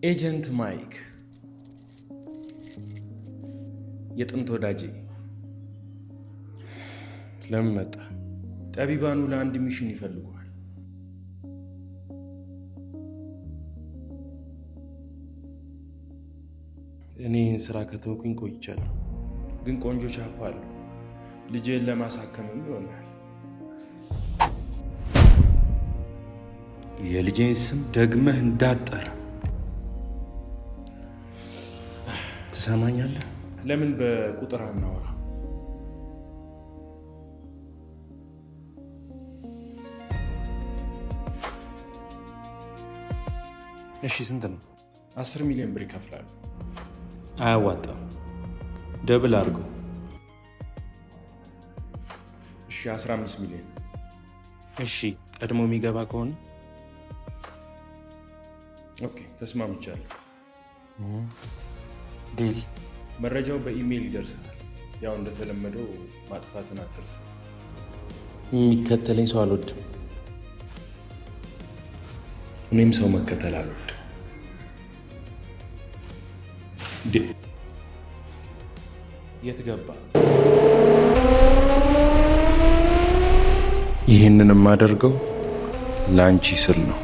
ኤጀንት ማይክ የጥንት ወዳጄ ለምን መጣ? ጠቢባኑ ለአንድ ሚሽን ይፈልጉሃል። እኔ ይህን ስራ ከተውኩኝ ቆይቻለሁ፣ ግን ቆንጆ ቻፓ አለው። ልጅህን ለማሳከምም ይሆናል። የልጄን ስም ደግመህ እንዳትጠራ። ትሰማኛለህ? ለምን በቁጥር አናወራ? እሺ ስንት ነው? 10 ሚሊዮን ብር ይከፍላሉ። አያዋጣም፣ ደብል አድርገው። እሺ 15 ሚሊዮን። እሺ ቀድሞ የሚገባ ከሆነ ኦኬ፣ ተስማምቻለሁ። ዲል። መረጃው በኢሜይል ይደርሳል። ያው እንደተለመደው ማጥፋትን አትርሳ። የሚከተለኝ ሰው አልወድም። እኔም ሰው መከተል አልወድም። የት ገባ? ይህንን የማደርገው ለአንቺ ስል ነው።